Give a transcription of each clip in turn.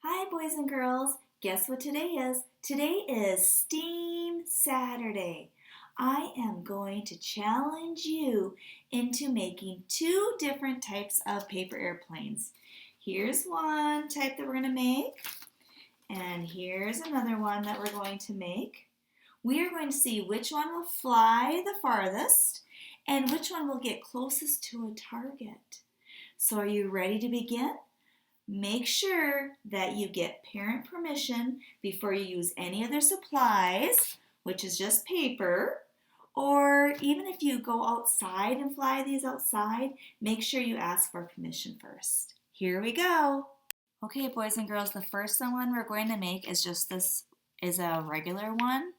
Hi, boys and girls. Guess what today is? Today is STEAM Saturday. I am going to challenge you into making two different types of paper airplanes. Here's one type that we're going to make, and here's another one that we're going to make. We are going to see which one will fly the farthest and which one will get closest to a target. So, are you ready to begin? Make sure that you get parent permission before you use any of their supplies, which is just paper, or even if you go outside and fly these outside, make sure you ask for permission first. Here we go. Okay, boys and girls, the first one we're going to make is is a regular one.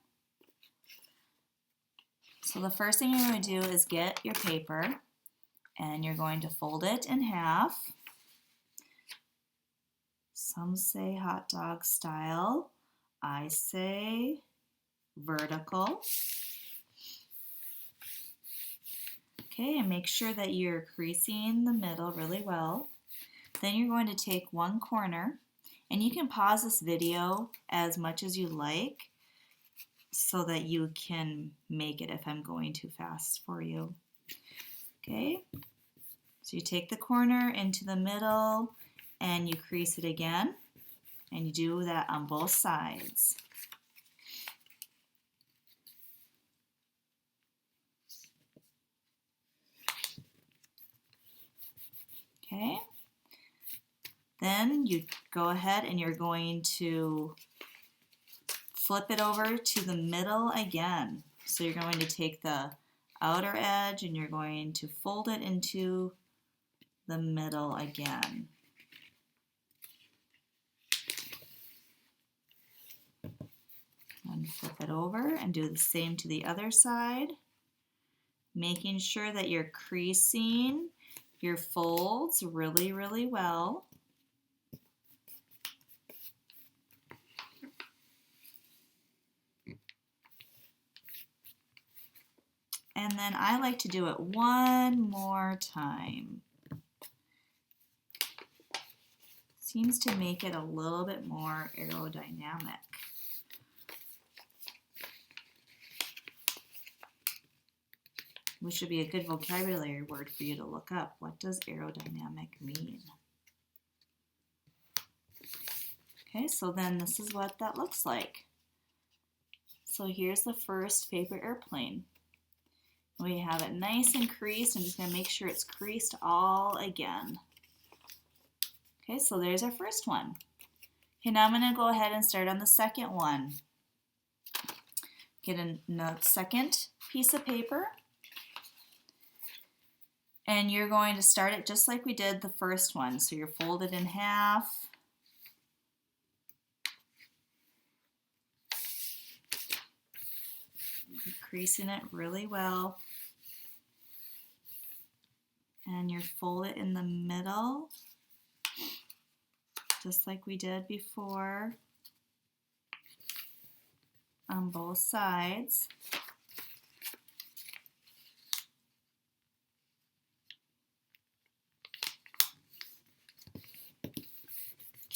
So the first thing you're going to do is get your paper and you're going to fold it in half. Some say hot dog style. I say vertical. Okay, and make sure that you're creasing the middle really well. Then you're going to take one corner, and you can pause this video as much as you like so that you can make it if I'm going too fast for you. Okay, so you take the corner into the middle and you crease it again, and you do that on both sides. Okay, then you go ahead and you're going to flip it over to the middle again. So you're going to take the outer edge and you're going to fold it into the middle again. And flip it over and do the same to the other side, making sure that you're creasing your folds really, really well. And then I like to do it one more time. Seems to make it a little bit more aerodynamic. Which would be a good vocabulary word for you to look up. What does aerodynamic mean? Okay, so then this is what that looks like. So here's the first paper airplane. We have it nice and creased. I'm just going to make sure it's creased all again. Okay, so there's our first one. Okay, now I'm going to go ahead and start on the second one. Get a second piece of paper. And you're going to start it just like we did the first one. So you're folded in half. You're creasing it really well. And you fold it in the middle, just like we did before on both sides.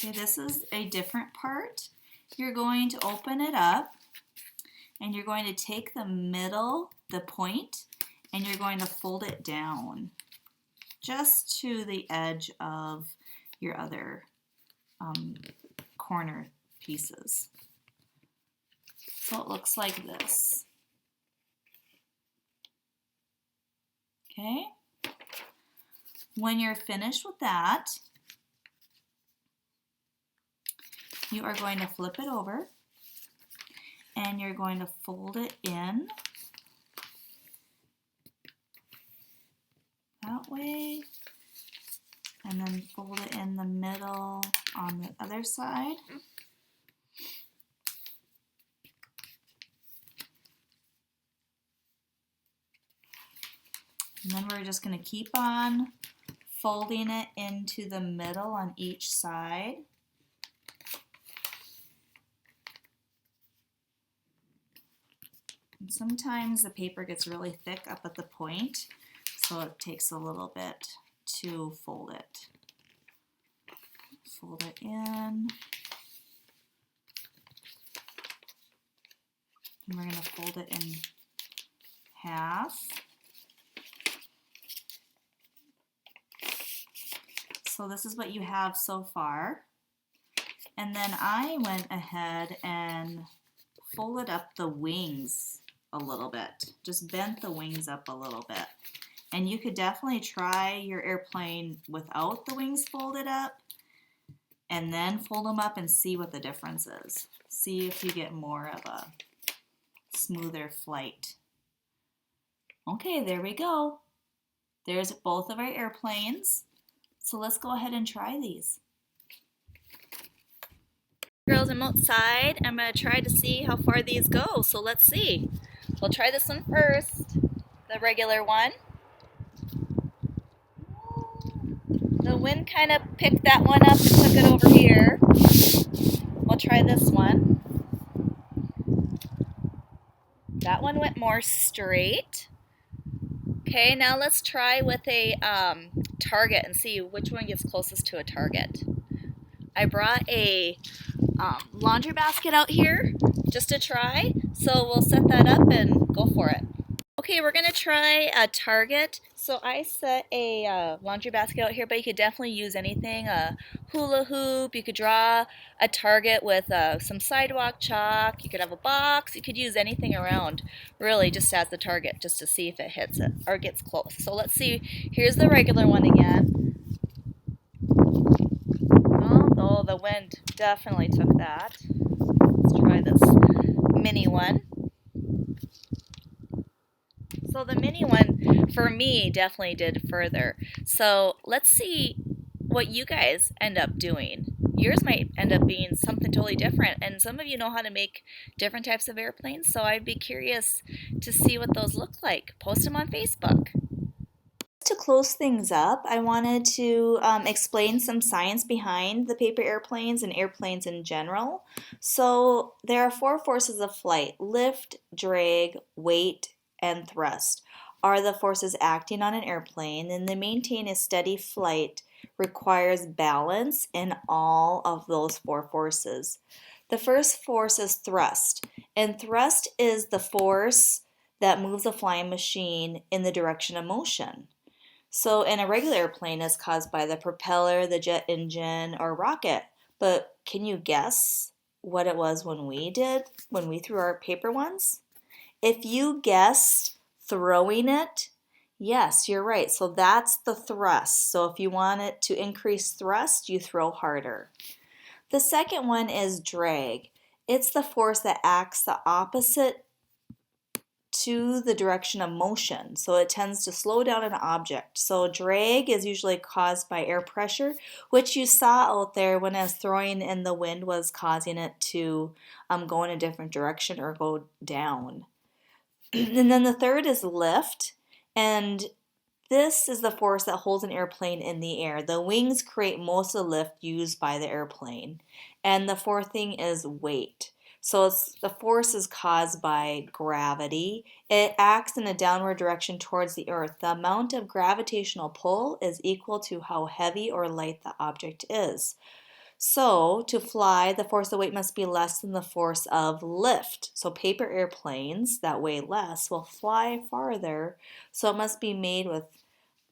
Okay, this is a different part. You're going to open it up and you're going to take the middle, the point, and you're going to fold it down just to the edge of your other corner pieces. So it looks like this. Okay? When you're finished with that, you are going to flip it over and you're going to fold it in that way and then fold it in the middle on the other side. And then we're just going to keep on folding it into the middle on each side. And sometimes the paper gets really thick up at the point, so it takes a little bit to fold it. Fold it in. And we're going to fold it in half. So this is what you have so far. And then I went ahead and folded up the wings a little bit. Just bent the wings up a little bit. And you could definitely try your airplane without the wings folded up and then fold them up and see what the difference is. See if you get more of a smoother flight. Okay, there we go. There's both of our airplanes. So let's go ahead and try these. Girls, I'm outside. I'm going to try to see how far these go. So let's see. We'll try this one first, the regular one. The wind kind of picked that one up and took it over here. We'll try this one. That one went more straight. Okay, now let's try with a target and see which one gets closest to a target. I brought a laundry basket out here just to try, so we'll set that up and go for it. Okay, we're going to try a target. So I set a laundry basket out here, but you could definitely use anything, a hula hoop. You could draw a target with some sidewalk chalk. You could have a box. You could use anything around, really, just as the target, just to see if it hits it or gets close. So let's see. Here's the regular one again. Oh, the wind definitely took that. Let's try this mini one. So the mini one, for me, definitely did further. So let's see what you guys end up doing. Yours might end up being something totally different, and some of you know how to make different types of airplanes, so I'd be curious to see what those look like. Post them on Facebook. To close things up, I wanted to explain some science behind the paper airplanes and airplanes in general. So there are 4 forces of flight: lift, drag, weight, and thrust are the forces acting on an airplane, and to maintain a steady flight requires balance in all of those 4 forces. The first force is thrust, and thrust is the force that moves a flying machine in the direction of motion. So in a regular airplane, it's caused by the propeller, the jet engine, or rocket. But can you guess what it was when we threw our paper ones? If you guessed throwing it, yes, you're right. So that's the thrust. So if you want it to increase thrust, you throw harder. The second one is drag. It's the force that acts the opposite to the direction of motion. So it tends to slow down an object. So drag is usually caused by air pressure, which you saw out there when I was throwing in the wind was causing it to go in a different direction or go down. And then the third is lift, and this is the force that holds an airplane in the air. The wings create most of the lift used by the airplane. And the fourth thing is weight. So the force is caused by gravity. It acts in a downward direction towards the earth. The amount of gravitational pull is equal to how heavy or light the object is. So to fly, the force of weight must be less than the force of lift. So paper airplanes that weigh less will fly farther, so it must be made with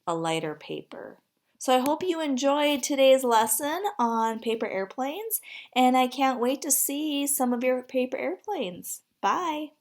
a lighter paper. So I hope you enjoyed today's lesson on paper airplanes, and I can't wait to see some of your paper airplanes. Bye!